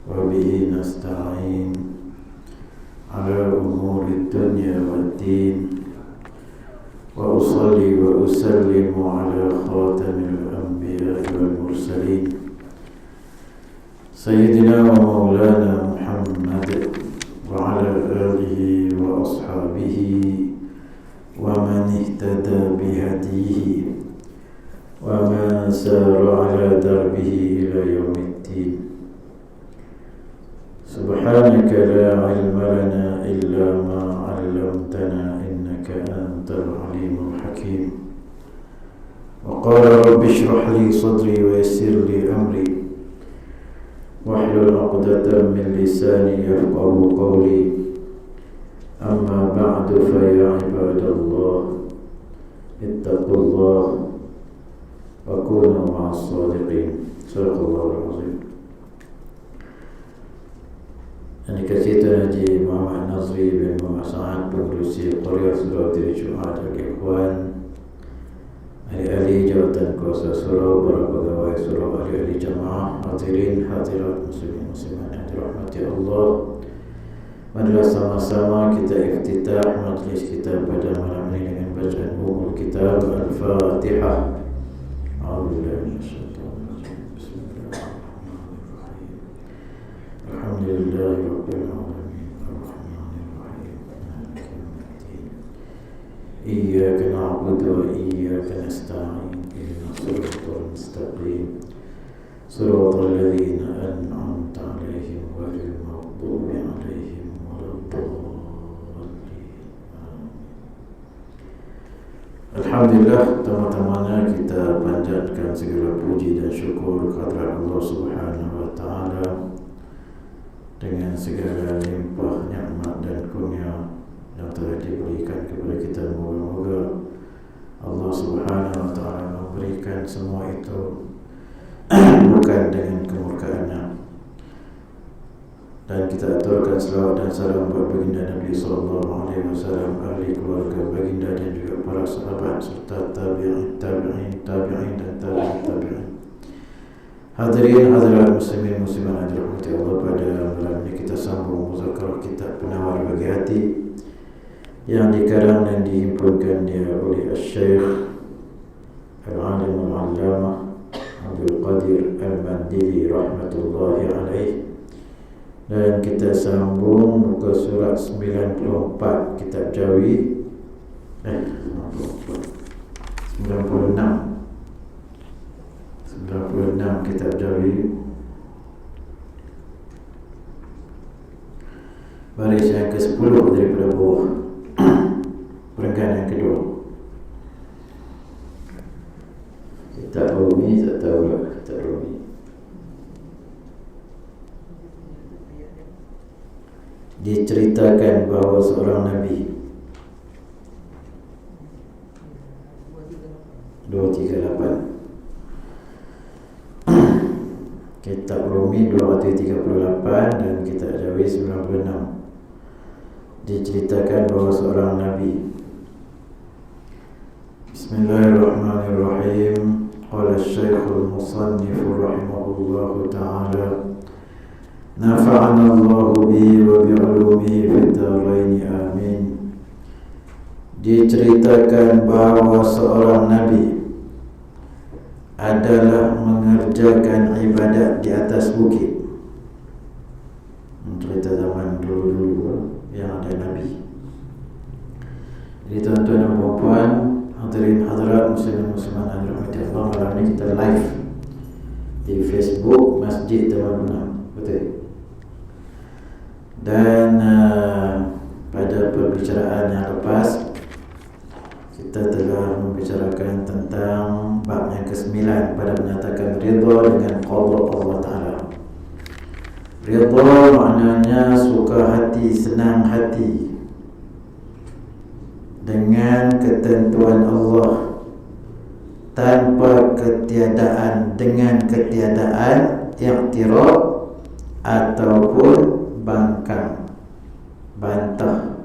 وبه نستعين على أمور الدنيا والدين وأصلي وأسلم على خاتم الأنبياء والمرسلين سيدنا ومولانا محمد وعلى آله وأصحابه ومن اهتدى بهديه ومن سار على دربه إلى يوم الدين. سبحانك لا علم لنا إلا ما علمتنا إنك أنت العليم الحكيم. وقال رب اشرح لي صدري ويسر لي أمري واحلل عقدة من لساني يفقه قولي. أما بعد فيا عباد الله اتقوا الله وكونوا مع الصادقين. صدق الله العظيم. Ini kasihkan Haji Muhammad Nazri bin Muhammad Sa'ad, pengurusi Qaryah Surau Diri Jumat Al-Ikhwan, ahli-ahli jawatan kuasa surau, para pegawai surau, ahli-ahli jamaah, hadirin hadirat muslimin muslimat yang dirahmati Allah. Marilah sama-sama kita iftitah majlis kita pada malam ini dengan bacaan umul kitab Al-Fatihah. A'udzubillahi minasyaitonir rajim. Bismillahirrahmanirrahim. Alhamdulillahi rabbil alamin. Arrahmanir rahim. Maliki yaumiddin. Iyyaka na'budu wa iyyaka nasta'in. Ihdinas siratal mustaqim. Siratal ladzina an'amta 'alaihim ghairil maghdubi 'alaihim waladdallin. Alhamdulillah, pertama-tamanya kita panjatkan segala puji dan syukur kehadirat Allah Subhanahu wa taala dengan segala limpah nikmat dan kurnia yang telah diberikan kepada kita. Moga-moga Allah Subhanahu wa taala memberikan semua itu bukan dengan kemurkaannya. Dan kita aturkan selawat dan salam buat baginda Nabi SAW, ahli keluarga baginda dan juga para sahabat serta tabi'in dan tabi'in. Hadirin hadirat muslimin muslimat yang dirahmati Allah, pada malam ini kita sambung muzakarah kitab Penawar Bagi Hati yang dikarang dan dihimpunkan dia oleh Syekh Al-Alim Al-Allamah Abdul Qadir Al-Mandili rahmatullahi alaih. Dan kita sambung muka surat 94 kitab Jawi 96 kitab Jawi, baris yang ke-10 daripada bawah, perenggan yang kedua. Kitab Rumi, tak tahulah kitab Rumi. Diceritakan bahawa seorang Nabi 238, kitab Rumi 238 dan kitab Jawi 96, diceritakan bahawa seorang Nabi. Bismillahirrahmanirrahim. Qala Syekhul Musannif rahimahullahu ta'ala, nafa'ana Allahu bihi wa bi'ulumihi fid dharain amin. Diceritakan bahawa seorang Nabi adalah mengerjakan ibadat di atas bukit. Cerita zaman dulu-dulu yang ada Nabi. Jadi tuan-tuan dan puan-puan, hadirin hadirat muslimin muslimat yang dirahmati Allah, malam ini kita live di Facebook Masjid Taman Benam. Betul? Dan pada perbicaraan yang lepas kita telah membicarakan tentang bab yang ke-9 pada menyatakan ridha dengan qada Allah Ta'ala. Ridha maknanya suka hati, senang hati dengan ketentuan Allah tanpa ketiadaan, dengan ketiadaan i'tirad ataupun bangkang, bantah.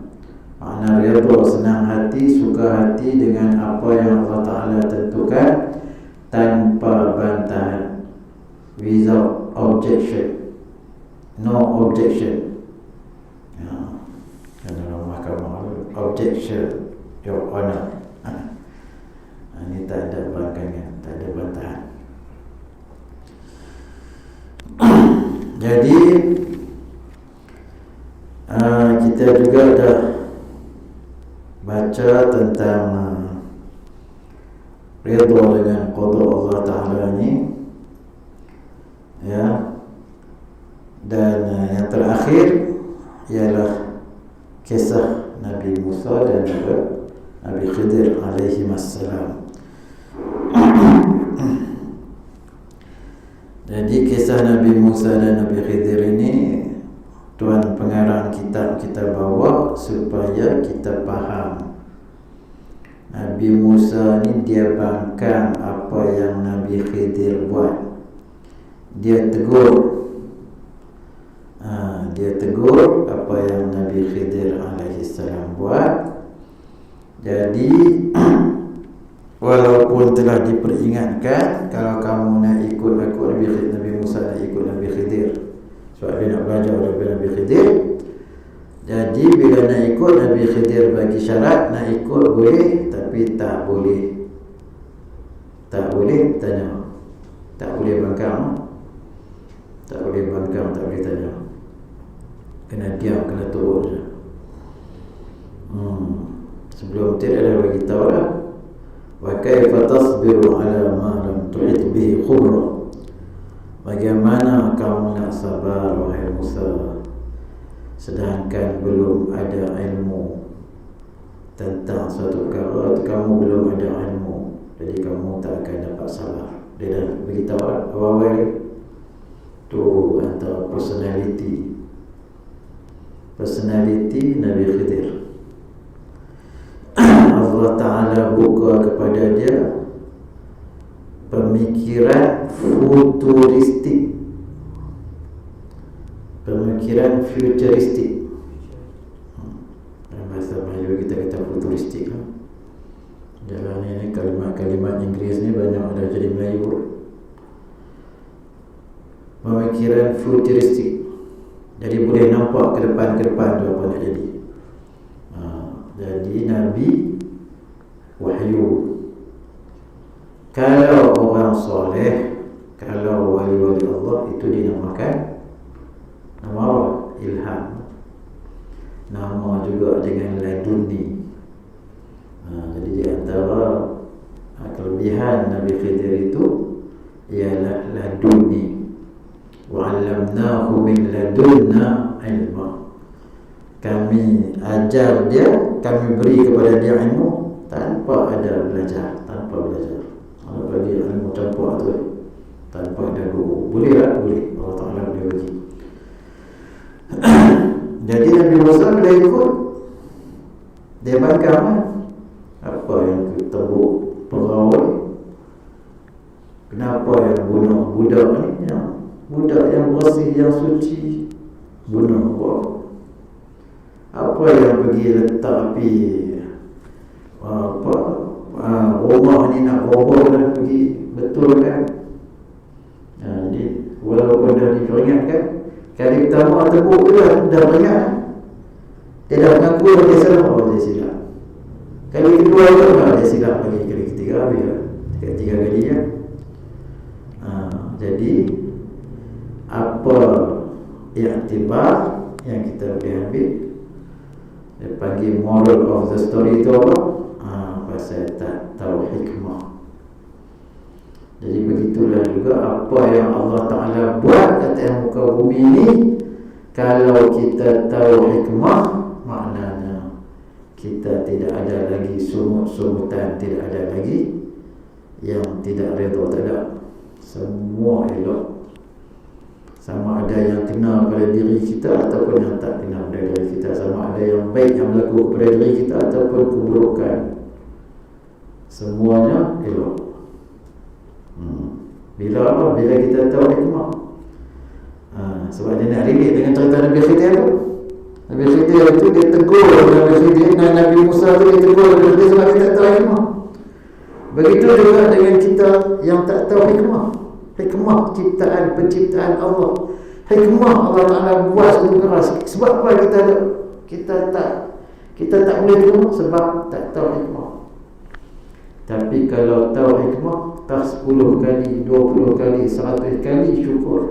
Makna ridha senang hati, suka hati dengan apa yang Allah Ta'ala tentukan tanpa bantahan, without objection. no objection. Dalam mahkamah objection, your honor. Ini tak ada bangkangan, tak ada bantahan. Jadi kita juga dah baca tentang redha dengan qada Allah Ta'ala ni, ya. Dan yang terakhir ialah kisah Nabi Musa dan juga Nabi Khidir alaihi wassalam. Jadi kisah Nabi Musa dan Nabi Khidir ini Tuan pengarang kitab kita bawa supaya kita faham. Nabi Musa ni dia bangkang apa yang Nabi Khidir buat. Dia tegur apa yang Nabi Khidir alaihissalam buat. Jadi walaupun telah diperingatkan, kalau kamu nak ikut aku, Nabi Musa nak ikut Nabi Khidir, sebab dia nak belajar daripada Nabi Khidir. Jadi bila nak ikut, Nabi Khidir bagi syarat, nak ikut boleh, tapi tak boleh tanya, tak boleh bangkang, tak boleh tanya, kena diam, kena turun je. Sebelum tu ada bagi tahu lah, wa kaifa tasbiru ala ma lam tuhit bihi khubra. Bagaimana kamu nak sabar wahai Musa sedangkan belum ada ilmu tentang suatu perkara, kamu belum ada ilmu, jadi kamu tak akan dapat sabar. Dia dah beritahu awal tu antara personality Nabi Khidir. Allah Ta'ala buka kepada dia pemikiran futuristik, pemikiran futuristik. Dalam bahasa Melayu kita kata futuristik. Jalan ini kalimat-kalimat Inggeris ni banyak ada jadi Melayu. Pemikiran futuristik, jadi boleh nampak ke depan tu apa nak jadi. Jadi Nabi wahyu. Kalau orang soleh, kalau wali-wali Allah, itu dinamakan nama apa? Ilham. Nama juga dengan laduni. Jadi di antara kelebihan Nabi Khidir itu ialah laduni. Wa 'allamnahu min ladunna ilma. Kami ajar dia, kami beri kepada dia ilmu tanpa ada belajar, Allah bagi ilmu tanpa tu, tanpa ada guru. Boleh tak? Boleh. Allah Ta'ala boleh bagi. Jadi Nabi Musa bila ikut, dia bangkang apa yang ketebuk pegawai, kenapa yang bunuh budak ni, budak yang bersih, yang suci, bunuh apa yang pergi letak api rumah ni nak roboh dah pergi, betul kan? Jadi walaupun dah diperingatkan, kali pertama tepuk tu dah peringat, dia dah mengaku dia salah, dia silap. Kali kedua tu dia silap lagi, kali ketiga habis lah, tiga kali ya. Jadi apa iktibar yang kita boleh ambil, dia panggil moral of the story tu apa? Pasal tak tahu hikmah. Jadi begitulah juga apa yang Allah Ta'ala buat atas muka bumi ini, kalau kita tahu hikmah, maknanya kita tidak ada lagi sumut-sumutan, tidak ada lagi yang tidak redha, tak ada. Semua elok. Sama ada yang kena pada diri kita ataupun yang tak kena pada diri kita. Sama ada yang baik yang berlaku pada diri kita ataupun keburukan. Semuanya elok. Bila apa? Bila kita tahu hikmah. Sebab dia nak relate dengan cerita Nabi Khidir tu. Nabi Khidir tu dia tegur Nabi Khidir, Nabi Musa tu dia tegur Nabi Khidir sebab dia tak tahu hikmah. Begitu juga dengan kita yang tak tahu hikmah. Hikmah penciptaan Allah Hikmah Allah Ta'ala buat sebelum keras. Sebab apa kita tak boleh terima? Sebab tak tahu hikmah. Tapi kalau tahu hikmah, tak 10 kali, 20 kali, 100 kali syukur.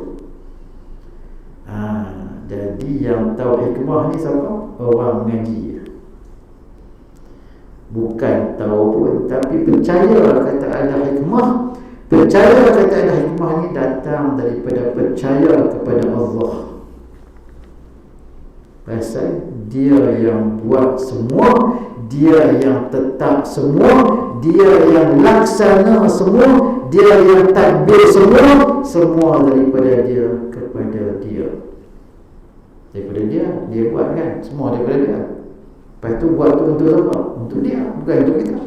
Jadi yang tahu hikmah ni siapa? Orang mengaji. Bukan tahu pun, tapi percaya kata ada hikmah. Percaya kata ada hikmah ni datang daripada percaya kepada Allah. Pasal dia yang buat semua, dia yang tetap semua, dia yang laksana semua, dia yang tadbir semua daripada dia kepada dia. Daripada dia buat kan, semua daripada dia. Lepas tu buat tu untuk apa? Untuk dia, bukan untuk kita.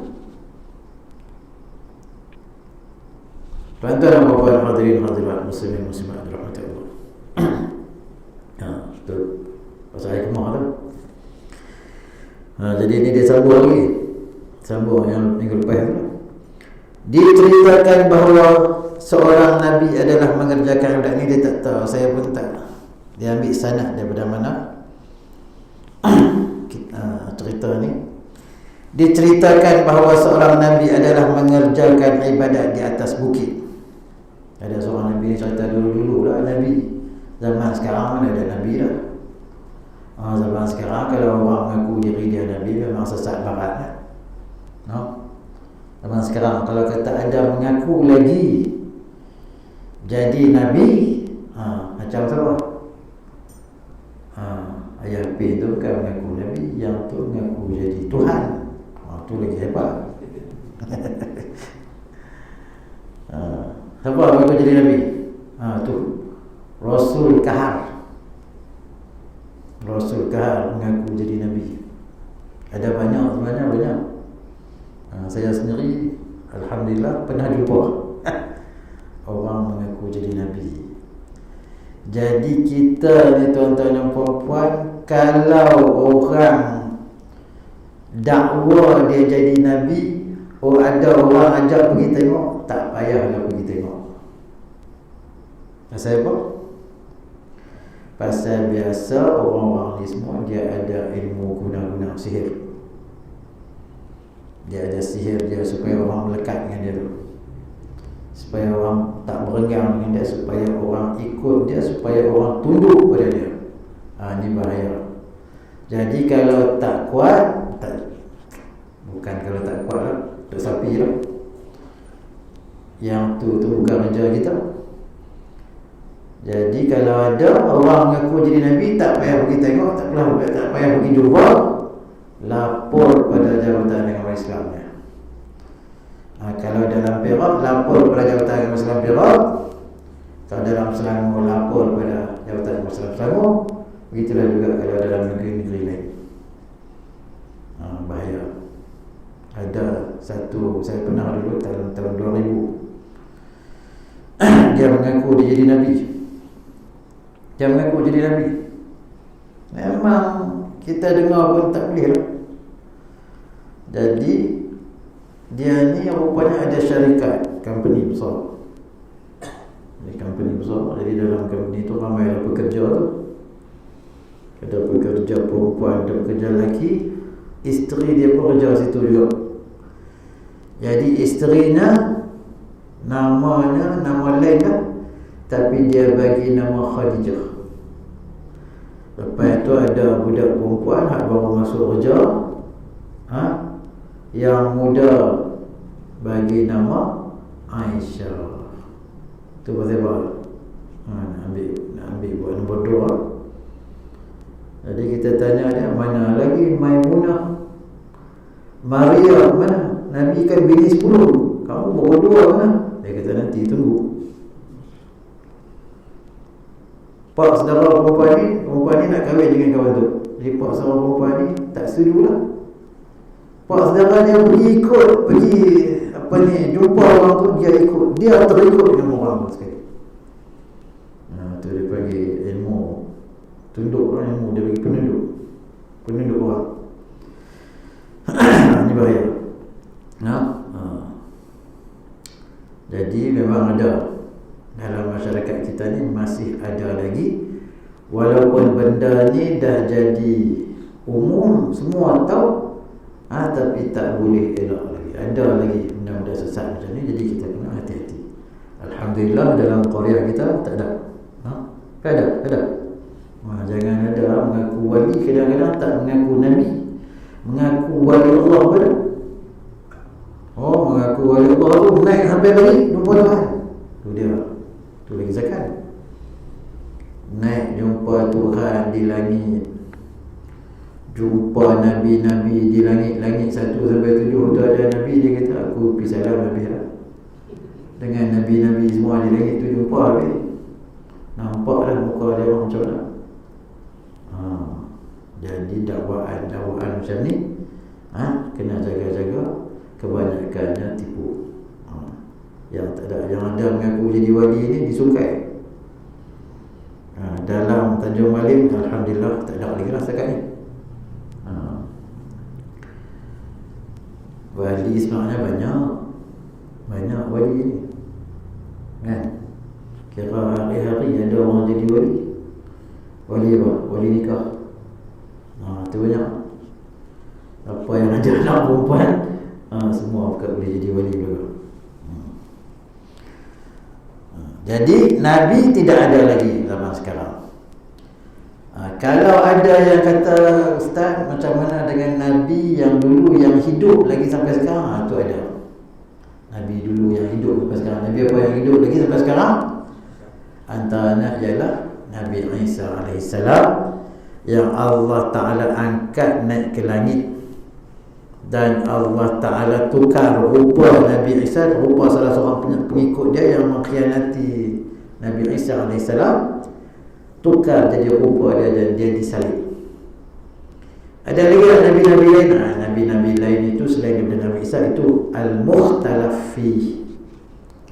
Tuan-tuan dan puan-puan, hadirin hadirat muslimin muslimat rahmatullah. Itu pasal hikmah tu. Jadi ini dia sambung lagi. Sambung yang minggu lepas tu. Diceritakan bahawa seorang Nabi adalah mengerjakan ibadat ni. Dia tak tahu, saya pun tak. Dia ambil sanad daripada mana cerita ni. Diceritakan bahawa seorang Nabi adalah mengerjakan ibadat di atas bukit. Ada seorang Nabi ni cerita dulu-dulu lah Nabi. Zaman sekarang mana ada Nabi dah. Zaman sekarang kalau orang mengaku diri dia Nabi, memang sesat barat lah. No? Zaman sekarang kalau kata ada mengaku lagi jadi Nabi, macam siapa? Ayah P tu bukan mengaku Nabi, yang tu mengaku jadi Tuhan. Tu lagi hebat. Siapa mengaku jadi Nabi? Tu Rasul Kahar. Rasul Kahar mengaku jadi Nabi. Ada banyak, sebenarnya banyak. Saya sendiri alhamdulillah pernah jumpa orang mengaku jadi Nabi. Jadi kita ni tuan-tuan dan puan-puan, kalau orang dakwa dia jadi Nabi, ada orang ajak pergi tengok, tak payahlah pergi tengok. Pasal apa? Pasal biasa orang-orang ni semua dia ada ilmu guna-guna sihir. Dia ada sihir dia supaya orang melekat dengan dia tu, supaya orang tak berenggang dengan dia, supaya orang ikut dia, supaya orang tunduk pada dia. Ini bahaya. Jadi kalau tak kuat, bukan kalau tak kuat lah, tak sapi lah. Yang tu bukan kerja kita. Jadi kalau ada orang mengaku jadi Nabi, tak payah pergi tengok, tak payah pergi jumpa, lapor pada Jabatan Agama Islam. Kalau dalam Perak, lapor pada Jabatan Agama Islam Perak. Kalau dalam Selangor, lapor pada Jabatan Agama Islam Selangor. Begitulah juga kalau dalam negeri-negeri lain. Bahaya. Ada satu, saya pernah dulu tahun 2000, dia mengaku dia jadi Nabi. Dia mengaku jadi Nabi. Memang kita dengar pun tak boleh lah. Jadi dia ni rupanya ada syarikat, company besar. Company besar. Jadi dalam company tu ramai lah pekerja tu. Ada pekerja perempuan, ada pekerja lelaki. Isteri dia pun kerja situ juga. Jadi isterinya namanya nama lain lah, tapi dia bagi nama Khadijah. Lepas tu ada budak perempuan hak baru masuk kerja, yang muda bagi nama Aisyah. Tu pasal apa? Nak ambil buat nombor 2. Jadi kita tanya dia, mana lagi Maimunah? Maria mana? Nabi kan bini 10. Kamu bawa 2 mana? Dia kata nanti tunggu. Pak saudara perempuan ni nak kahwin dengan kawan tu. Jadi pak saudara perempuan ni tak setuju lah. Pak saudara dia pergi jumpa orang tu, dia ikut. Dia terikut dengan orang tu sekali. Tu dia panggil ilmu tunduk orang, ilmu dia bagi penunduk orang. Ini bahaya. Jadi memang ada dalam masyarakat kita ni masih ada lagi, walaupun benda ni dah jadi umum, semua tahu, tapi tak boleh elak lagi. Ada lagi benda-benda sesat macam ni, jadi kita kena hati-hati. Alhamdulillah dalam Korea kita tak ada. Ada. Jangan ada mengaku wali, kadang-kadang tak mengaku Nabi, mengaku wali Allah pada. Mengaku wali Allah tu naik sampai lagi jumpa Tuhan. Tu dia. Tu lagi zakat. Naik jumpa Tuhan di langit, jumpa Nabi-Nabi di langit 1 sampai 7. Tu ada Nabi, dia kata aku pergi salam Nabi lah. Dengan Nabi-Nabi semua di langit tu jumpa habis. Nampaklah muka dia orang macam mana. Jadi dakwaan macam ni kena jaga-jaga. Kebanyakannya tipu. Yang ada mengaku jadi wali ni disukai. Dalam Tanjung Malim, alhamdulillah tak ada lagi lah setakat ni. Wali sebenarnya banyak wali ni, kan? Kira hari-hari ada orang jadi wali. Wali apa? Wali nikah. Tu banyak. Apa yang ada anak perempuan, semua boleh jadi wali juga. Jadi Nabi tidak ada lagi zaman sekarang. Kalau ada yang kata, Ustaz, macam mana dengan Nabi yang dulu yang hidup lagi sampai sekarang? Itu ada. Nabi dulu yang hidup sampai sekarang. Nabi apa yang hidup lagi sampai sekarang? Antaranya ialah Nabi Isa alaihissalam, yang Allah Ta'ala angkat naik ke langit, dan Allah Ta'ala tukar rupa Nabi Isa, rupa salah seorang pengikut dia yang mengkhianati Nabi Isa alaihissalam, tukar jadi rupa dia dan dia disalib. Ada lagi Nabi-Nabi lain. Nabi-Nabi lain itu selain daripada Nabi Isa itu al-mukhtalaf fi.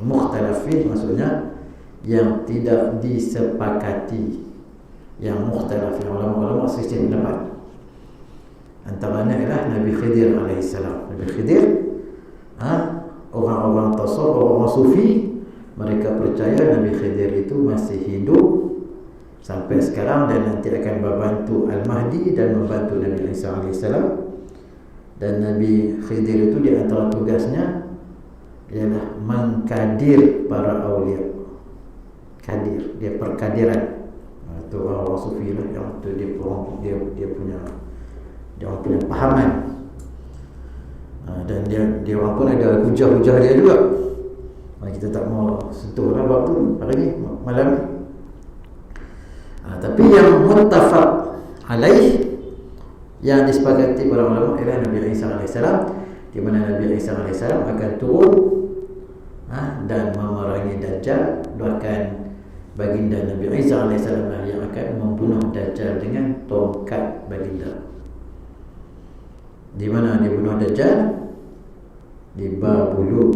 Mukhtalaf fi maksudnya yang tidak disepakati, yang mukhtalaf, yang ulama-ulama selisih pendapat. Antaranya ialah Nabi Khidir alaihissalam. Nabi Khidir, orang-orang tasawuf, orang-orang sufi, mereka percaya Nabi Khidir itu masih hidup sampai sekarang dan nanti akan membantu Al-Mahdi dan membantu Nabi Isa alaihissalam. Dan Nabi Khidir itu di antara tugasnya ialah mengkadir para awliya. Kadir, dia perkadiran. Itu orang sufi lah, yang tu dia punya pahaman. Dan dia orang pun ada hujah-hujah dia juga. Kita tak mau sentuh lah bab tu hari ni, malam ni. Tapi yang muttafaq alaih, yang disepakati para ulama ialah Nabi Isa alaihissalam, di mana Nabi Isa alaihissalam akan turun dan memerangi Dajjal. Bahkan baginda Nabi Isa alaihissalam yang akan membunuh Dajjal dengan tongkat baginda. Di mana dia bunuh Dajjal? Di Babulu,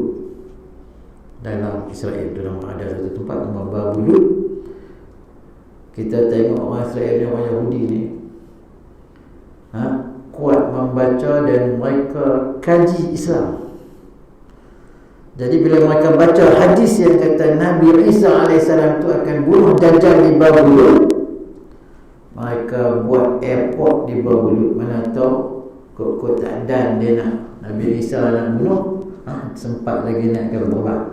dalam Israel. Dalam ada satu tempat nama Babulu. Kita tengok orang Israel ni, orang Yahudi ni kuat membaca dan mereka kaji Islam. Jadi bila mereka baca hadis yang kata Nabi Isa alaihissalam tu akan bunuh Dajjal di Babulu, mereka buat airport di Babulu. Mana tahu kok tak dan dia nak Nabi Isa nak bunuh, sempat lagi nak ke terbang.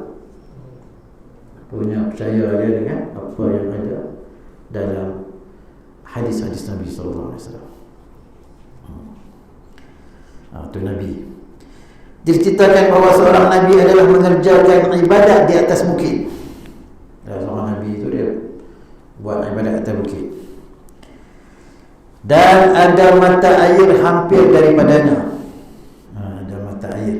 Punya percaya dia dengan apa yang ada dalam hadis-hadis Nabi sallallahu alaihi wasallam. Itu Nabi. Diceritakan bahawa seorang Nabi adalah mengerjakan ibadat di atas bukit. Seorang Nabi itu dia buat ibadat atas bukit. Dan ada mata air hampir daripadanya. Ada mata air.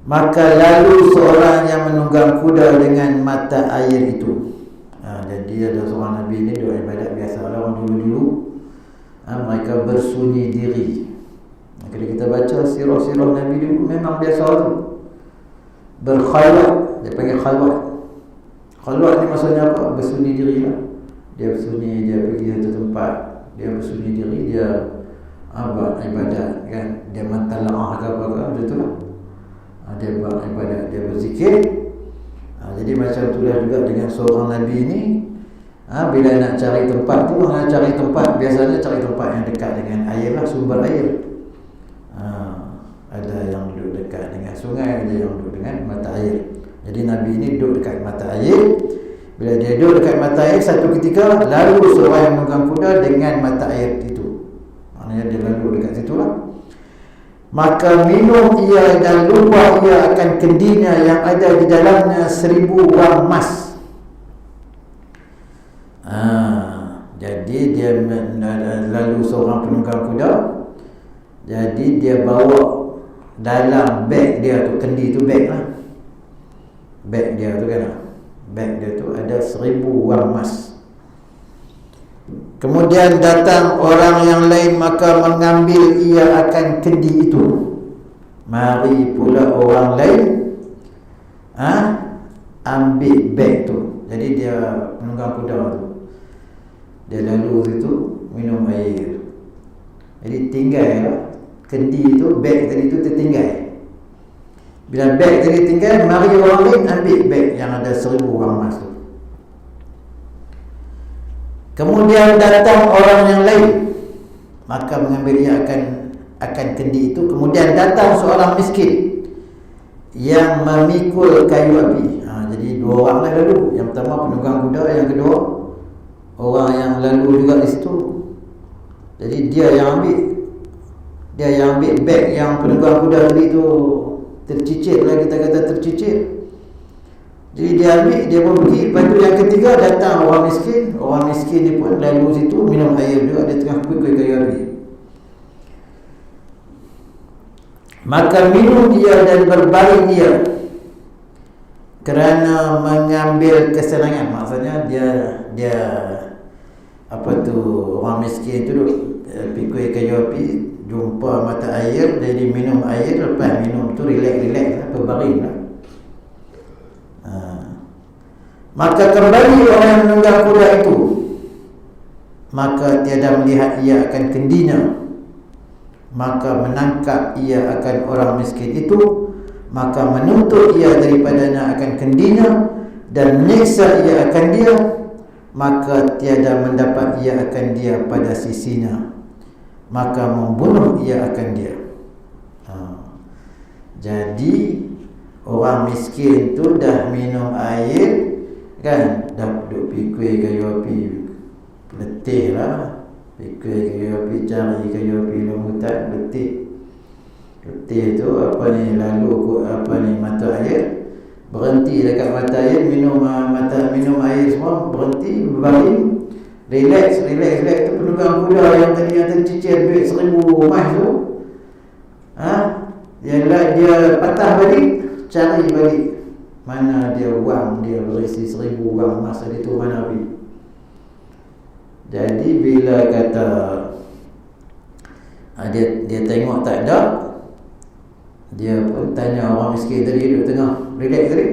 Maka lalu seorang yang menunggang kuda dengan mata air itu. Jadi ada seorang Nabi ni dia ibadat biasa. Orang dulu-dulu mereka bersunyi diri. Kalau kita baca sirah-sirah Nabi dulu, memang biasa tu berkhalwat. Dia panggil khalwat. Khalwat ni maksudnya apa? Bersunyi diri lah. Dia bersunyi, dia pergi satu tempat, dia bersunyi diri, dia buat ibadat, kan? Dia mentala'ah ke apa-apa, macam tu lah. Dia buat ibadat, dia berzikir. Jadi macam itulah juga dengan seorang Nabi ini. Bila nak cari tempat tu, nak cari tempat, biasanya cari tempat yang dekat dengan air lah, sumber air. Ada yang duduk dekat dengan sungai, ada yang duduk dengan mata air. Jadi Nabi ini duduk dekat mata air. Bila dia duduk dekat mata air, satu ketika lalu seorang yang menunggang kuda dengan mata air itu. Maknanya dia lalu dekat situ lah. Maka minum ia dan lupa ia akan kendinya yang ada di dalamnya 1000 wang emas. Jadi dia lalu seorang penunggang kuda. Jadi dia bawa dalam beg dia tu, kendi tu beg lah. Beg dia tu kan, beg dia tu ada 1000 wang emas. Kemudian datang orang yang lain, maka mengambil ia akan kendi itu. Mari pula orang lain ambil beg tu. Jadi dia penunggang kuda tu, dia lalu situ minum air. Jadi tinggal lah kendi tu, beg tadi tu tertinggal. Bila beg tadi tinggal, mari orang lain ambil beg yang ada 1000 wang emas tu. Kemudian datang orang yang lain, maka mengambil ia akan kendi itu. Kemudian datang seorang miskin yang memikul kayu api. Jadi 2 orang lah lalu. Yang pertama penunggang kuda, yang kedua orang yang lalu juga di situ. Jadi dia yang ambil beg yang penunggang kuda tadi tu tercicir lah, kita kata tercicir. Jadi dia ambil, dia pun pergi. Lepas tu yang ketiga datang orang miskin. Orang miskin ni pun lalu situ minum air juga, dia tengah pikul kayu api. Maka minum dia dan berbaring dia kerana mengambil kesenangan. Maksudnya dia orang miskin tu pikul kayu api, jumpa mata air, jadi minum air. Lepas minum tu relax lah, berbaring lah. Maka kembali orang yang menunggang kuda itu, maka tiada melihat ia akan kendinya. Maka menangkap ia akan orang miskin itu, maka menuntut ia daripadanya akan kendinya, dan menyiksa ia akan dia. Maka tiada mendapat ia akan dia pada sisinya, maka membunuh ia akan dia. Jadi orang miskin tu dah minum air kan, dah duduk pikul kayu api, letih lah. Pikul kayu api, cari kayu api rambutan, letih. Letih tu lalu mata air, berhenti dekat mata air, minum air semua, berhenti, berbaring, relax tu. Penunggang kuda yang tadi yang tercicir duit 1000 emas tu, dia patah balik, cari balik mana dia wang dia berisi 1000 wang emas tadi tu, mana pergi. Jadi bila kata dia tengok tak ada, dia pun tanya orang miskin tadi duduk tengah relax tadi.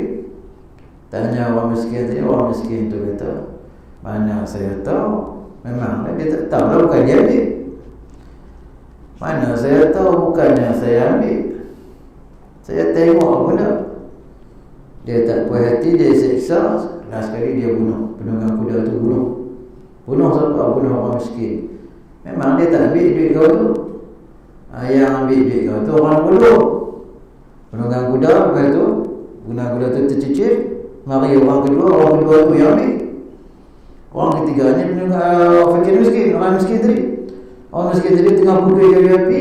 Tanya orang miskin tadi, orang miskin tu kata, mana saya tahu. Memang dia tak tahu lah, bukan dia ambil. Mana saya tahu, bukannya saya ambil. Saya tengok pula. Dia tak puas hati, dia siksa. Last sekali dia bunuh. Penunggang kuda tu bunuh. Bunuh siapa? Bunuh orang miskin. Memang dia tak ambil duit kau tu. Yang ambil duit kau tu orang bodoh. Penunggang kuda, lepas tu penunggang kuda tu tercicir. Mari orang kedua tu yang ambil. Orang ketiga ni penunggang fakir miskin, orang miskin tadi. Orang miskin tadi tengah pukul kayu api,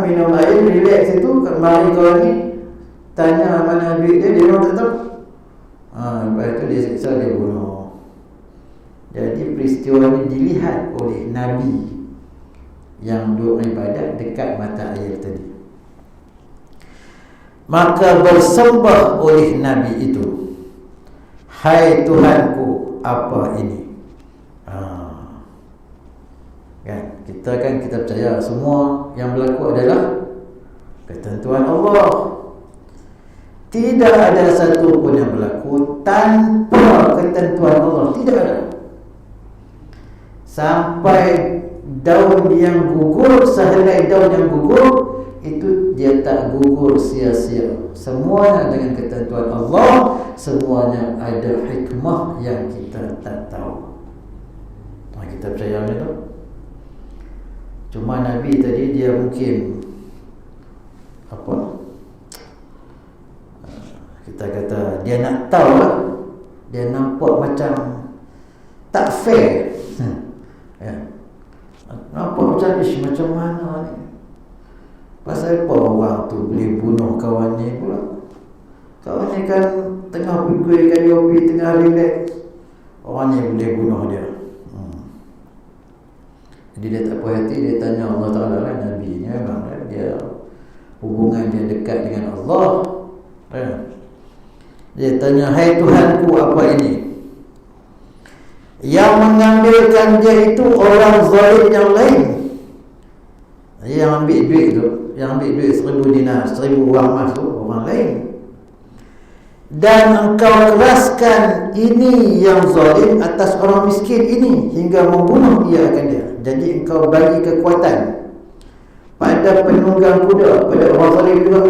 minum air, relax itu. Mari kau ni tanya mana duit dia orang tak tahu. Lepas tu dia siksa, dia bunuh. Jadi peristiwa ini dilihat oleh Nabi yang duduk ibadat dekat mata air tadi. Maka bersembah oleh Nabi itu, hai Tuhanku, apa ini? Kita percaya semua yang berlaku adalah ketentuan Allah. Tidak ada satu pun yang berlaku tanpa ketentuan Allah. Tidak ada. Sampai daun yang gugur, sehelai daun yang gugur, itu dia tak gugur sia-sia. Semuanya dengan ketentuan Allah, semuanya ada hikmah yang kita tak tahu. Kita percaya macam tu. Cuma Nabi tadi dia mungkin kita kata dia nak tahu lah, dia nampak macam tak fair. Ya. Nampak macam mana ni? Pasal apa orang tu boleh bunuh kawannya pula? Kawannya kan tengah pergi kopi, tengah relax, orangnya boleh bunuh dia. Jadi dia tak puas hati, dia tanya Allah Ta'ala lah, Nabi ni memang dia hubungan dia dekat dengan Allah. Dia tanya, hai Tuhanku, apa ini? Yang mengambilkan dia itu orang zalim yang lain. Yang ambil duit tu, yang ambil duit 1,000 dinar, 1,000 wang emas tu orang lain. Dan engkau keraskan ini yang zalim atas orang miskin ini hingga membunuh dia akan dia. Jadi engkau bagi kekuatan pada penunggang kuda, pada orang zalim juga.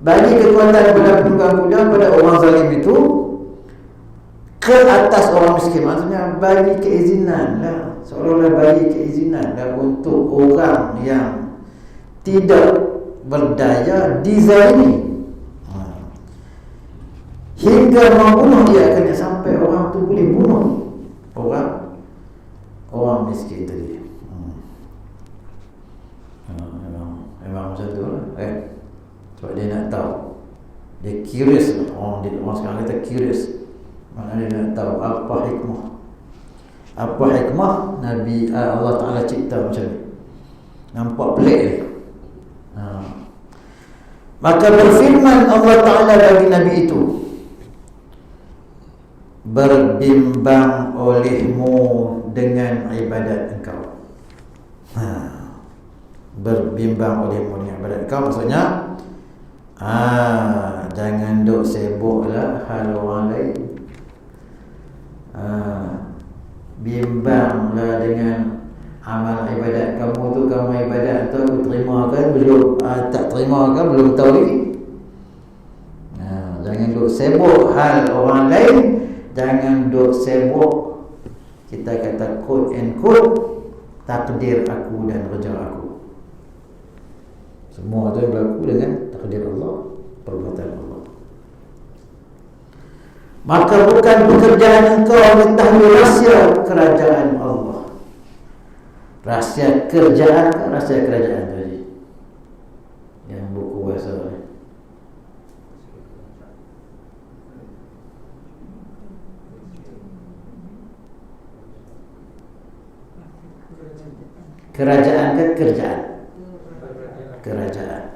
Bagi kekuatan pada penunggang kuda, pada orang zalim itu ke atas orang miskin. Maksudnya bagi keizinan lah, seolah-olah bagi keizinan lah untuk orang yang tidak berdaya dizalimi hingga membunuh dia akan sampai orang tu boleh bunuh orang miskin tadi. Memang macam tu lah. Sebab dia nak tahu, dia curious. Orang sekarang kata curious, maknanya dia nak tahu apa hikmah. Apa hikmah Nabi Allah Ta'ala cipta macam ni. Nampak pelik ni. Maka berfirman Allah Ta'ala bagi Nabi itu, berbimbang olehmu dengan ibadat engkau. Berbimbang olehmu dengan ibadat engkau maksudnya jangan duk sibuklah hal orang lain. Bimbanglah dengan amal ibadat kamu tu. Kamu ibadat tu aku terima kan belum, tak terima kan belum tahu lagi. Jangan duk sibuk hal orang lain. Jangan duk sibuk, kita kata quote and quote, takdir aku dan kerja aku. Semua tu yang berlaku dengan takdir Allah, perbuatan Allah. Maka bukan pekerjaan engkau mengetahui rahsia kerajaan Allah. Rahsia kerjaan, rahsia kerajaan tadi yang buku bahasa ni. Kerajaan ke kerjaan? Kerajaan.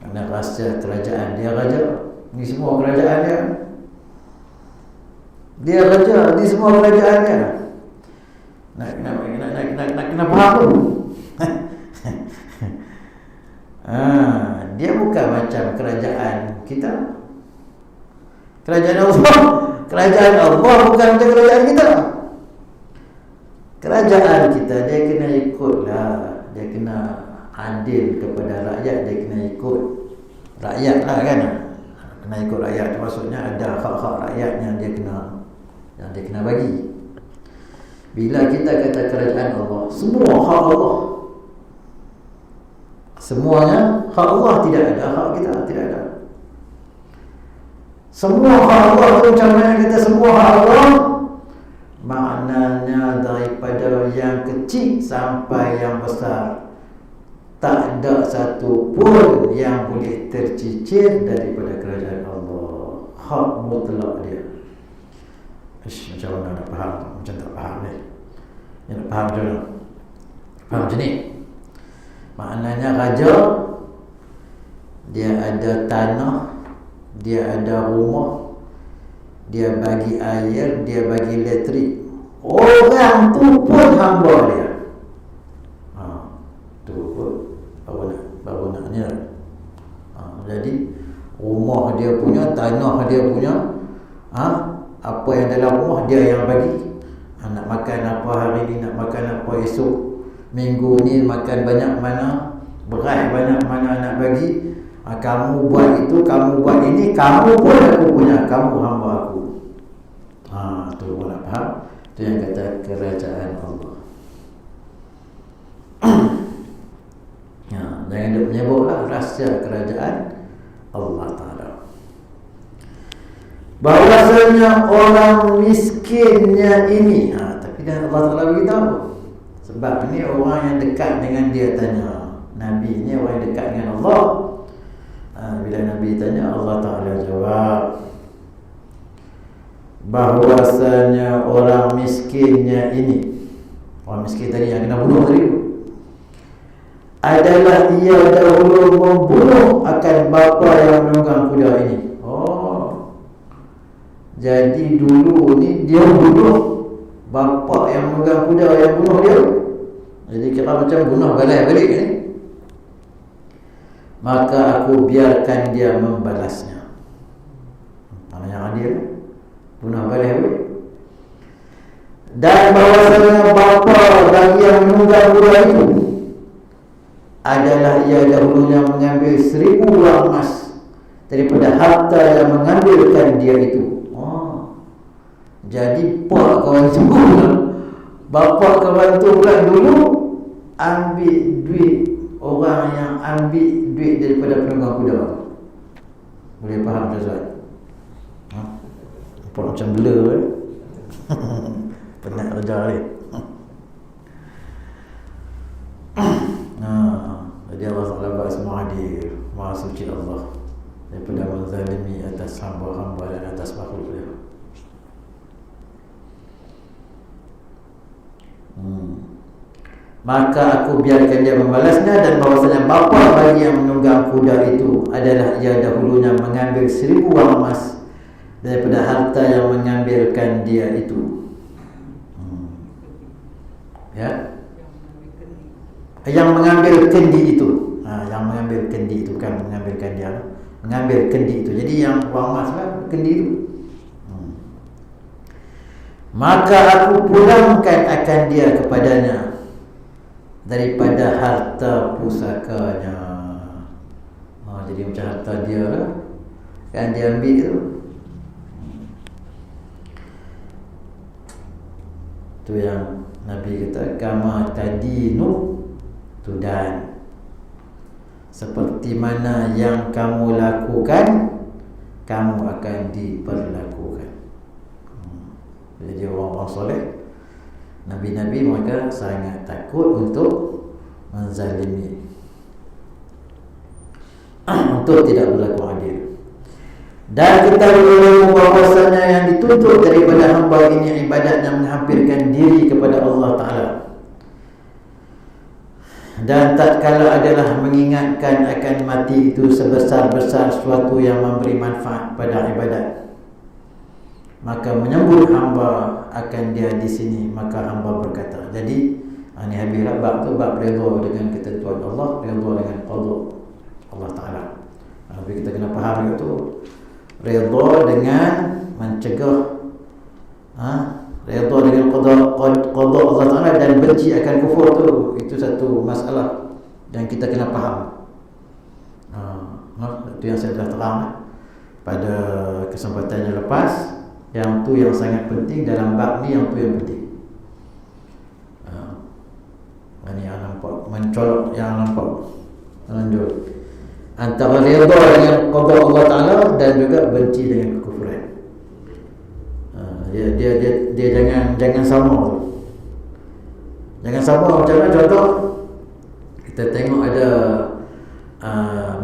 Mana rahsia kerajaan? Dia raja. Ni semua kerajaan dia. Dia raja. Ni semua kerajaan dia. Nak kena faham tu. Dia bukan macam kerajaan kita. Kerajaan Allah. Kerajaan Allah bukan macam kerajaan kita. Kerajaan kita dia kena ikutlah, dia kena adil kepada rakyat, dia kena ikut rakyat lah kan. Kena ikut rakyat, maksudnya ada hak-hak rakyat yang dia kena bagi. Bila kita kata kerajaan Allah, semua hak Allah. Semuanya hak Allah, tidak ada hak kita, tidak ada. Semua hak Allah tu macam mana kita semua hak Allah? Maknanya daripada yang kecil sampai yang besar, tak ada satu pun yang boleh tercicir daripada kerajaan Allah. Hak mutlak dia. Macam mana nak faham? Macam tak faham ni. Yang nak faham macam mana? Faham macam ni? Maknanya raja, dia ada tanah, dia ada rumah, dia bagi air, dia bagi elektrik. Orang tu pun hamba dia. Tu pun baru nak ni lah. Jadi rumah dia punya, tanah dia punya, apa yang dalam rumah dia yang bagi. Nak makan apa hari ni, nak makan apa esok, minggu ni makan banyak mana, berat banyak mana nak bagi. Kamu buat itu, kamu buat ini, kamu pun aku punya, kamu hamba aku. Tu pun nak faham. Itu yang kata kerajaan Allah. Jangan dia menyebutlah rahsia kerajaan Allah Ta'ala. Bahwasanya orang miskinnya ini, tapi dah Allah Ta'ala beritahu. Sebab ini orang yang dekat dengan dia tanya. Nabi ni orang yang dekat dengan Allah. Bila Nabi tanya, Allah Ta'ala jawab bahwasanya orang miskinnya ini, orang miskin tadi yang kena bunuh tadi, adalah ia dahulu membunuh akan bapa yang menunggang kuda ini. Jadi dulu ni dia bunuh bapa yang menunggang kuda yang bunuh dia. Jadi kira macam bunuh balas balik ni. Maka aku biarkan dia membalasnya. Mana yang adil? Bunuh balas balik. Dan bahawasanya bapa bagi yang menunggang kuda itu adalah ia dahulunya mengambil 1000 uang emas daripada harta yang mengambilkan dia itu. Jadi pak kawan tu bapa kawan tu pula dulu ambil duit orang yang ambil duit daripada penunggang kuda. Boleh faham tak Ustaz? Nampak macam blur penat kerja ni. Jadi Allah Ta'ala buat semua adil, Maha suci Allah daripada menzalimi atas hamba-hamba dan atas makhluk dia. Maka aku biarkan dia membalasnya, dan bahwasanya bapa bagi yang menunggang kuda itu adalah ia dahulunya mengambil 1000 uang emas daripada harta yang mengambilkan dia itu. Ya, yang mengambil kendi itu. Yang mengambil kendi itu, bukan mengambilkan dia, mengambil kendi itu. Jadi yang uang emas kan kendi itu. Maka aku pulangkan akan dia kepadanya daripada harta pusakanya. Jadi macam harta dia lah kan dia ambil tu. Tu yang Nabi kata, kama tadinu tudan. Seperti mana yang kamu lakukan, kamu akan diperlakukan. Jadi orang-orang soleh, Nabi-Nabi mereka sangat takut untuk menzalimi, untuk tidak berlaku adil. Dan kita boleh bahwasanya yang dituntut daripada hamba ini ibadat yang menghampirkan diri kepada Allah Ta'ala, dan tatkala adalah mengingatkan akan mati itu sebesar-besar suatu yang memberi manfaat pada ibadat. Maka menyambut hamba akan dia di sini. Maka hamba berkata, jadi ini habislah bab tu, bab redha dengan ketentuan Allah, redha dengan qada Allah Ta'ala. Tapi kita kena faham itu, redha dengan mencegah, redha dengan qada Allah Ta'ala dan benci akan kufur tu, itu satu masalah yang kita kena faham. Itu yang saya dah terang pada kesempatan yang lepas. Yang tu yang sangat penting dalam bab ni, yang tu yang penting. Ini yang nampak mencolok, yang nampak menonjol antara redha dengan qada Allah Ta'ala dan juga benci dengan kekufuran. Dia jangan sama. Jangan sama macam mana? Contoh, kita tengok ada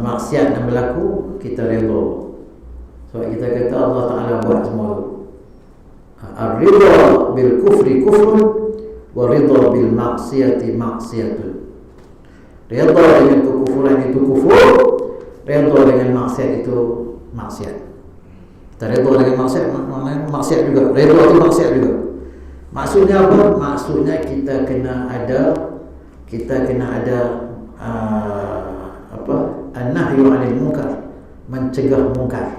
maksiat yang berlaku, kita redha. Sebab kita kata Allah Ta'ala buat semua tu. Ar-ridha bil kufri kufrun wa ridha bil maksiati maksiatun. Ridha dengan kekufuran itu kufur, ridha dengan maksiat itu maksiat. Kita ridha dengan maksiat, maknanya maksiat juga. Ridha itu maksiat juga. Maksudnya apa? Maksudnya kita kena ada an-nahyu 'anil munkar, mencegah munkar.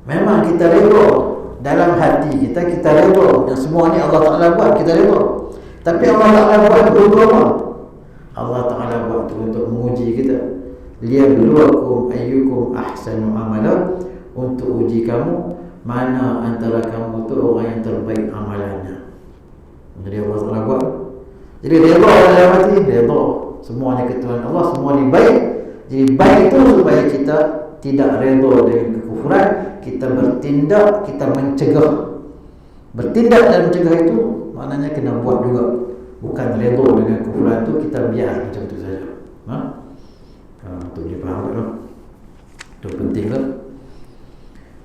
Memang kita redha dalam hati kita redha yang semua ni Allah Ta'ala buat, kita redha. Tapi Allah Ta'ala buat untuk apa? Allah Ta'ala buat untuk untuk menguji kita. Liyabluwakum ayyukum ahsanu amala, untuk uji kamu mana antara kamu tu orang yang terbaik amalannya. Jadi Allah Taala buat. Jadi redha dalam hati, redha semuanya ketuhanan Allah, semua ni baik. Jadi baik itu supaya kita tidak redha dengan kekufuran, kita bertindak, kita mencegah. Bertindak dan mencegah itu maknanya kena buat juga. Bukan redha dengan kekufuran tu kita biar macam tu saja. Untuk dipaham tu. Itu penting lah.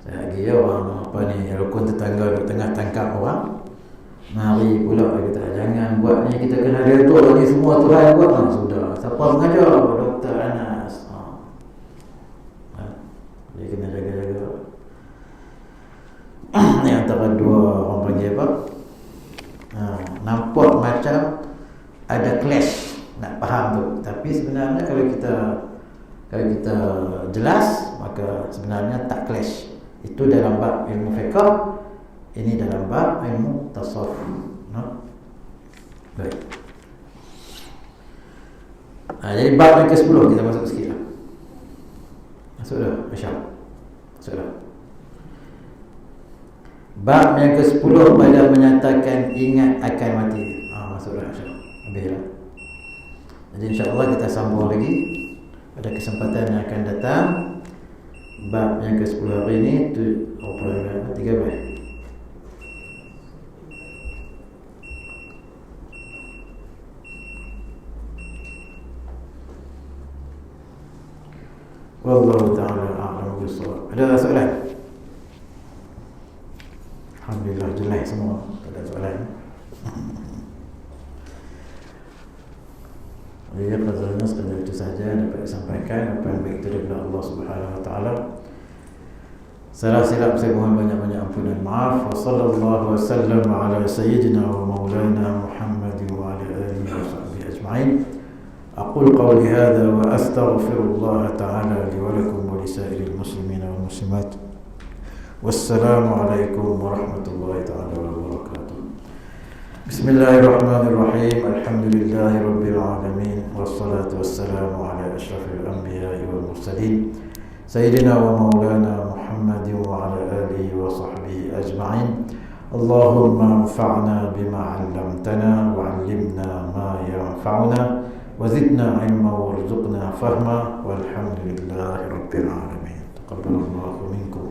Saya lagi orang apa ni, rukun tetangga duk tengah tangkap orang. Mari pula kita jangan buat ni, kita kena redha ni semua Tuhan buat. Sudah. Siapa mengajar? Dr. Anas. Dia kena jaga-jaga. Ni antara dua orang panggil apa? Nampak macam ada clash, nak faham tu. Tapi sebenarnya kalau kita jelas, maka sebenarnya tak clash. Itu dalam bab ilmu fiqh, ini dalam bab ilmu tasawuf. Baik. Jadi bab yang ke-10 kita masuk sikit lah. Masuk dah, Aisyah. Masuk dah. Bab yang ke-10 pada menyatakan ingat akan mati. Masuk dah, Aisyah. Habis lah. Jadi insya-Allah kita sambung lagi pada kesempatan yang akan datang. Bab yang ke-10 hari ini tu 13. Wallahu ta'ala a'lam bishawab. Ada soalan? Alhamdulillah jelas semua. Tak ada soalan. Ya, fadhilnya sekadar itu saja dapat disampaikan. Apa yang baik itu daripada Allah Subhanahu wa taala. Salah silap saya mohon banyak-banyak ampunan maaf. Wa sallallahu wasallam ala sayyidina wa maulana Muhammad wa ala alihi wa sahbihi ajma'in. أقول قولي هذا وأستغفر الله تعالى لي ولكم ولسائر المسلمين والمسلمات والسلام عليكم ورحمة الله تعالى وبركاته. بسم الله الرحمن الرحيم. الحمد لله رب العالمين والصلاة والسلام على أشرف الأنبياء والمرسلين سيدنا ومولانا محمد وعلى آله وصحبه أجمعين. اللهم انفعنا بما علمتنا وعلمنا ما ينفعنا وزدنا علما وارزقنا فهما والحمد لله رب العالمين. تقبل الله منكم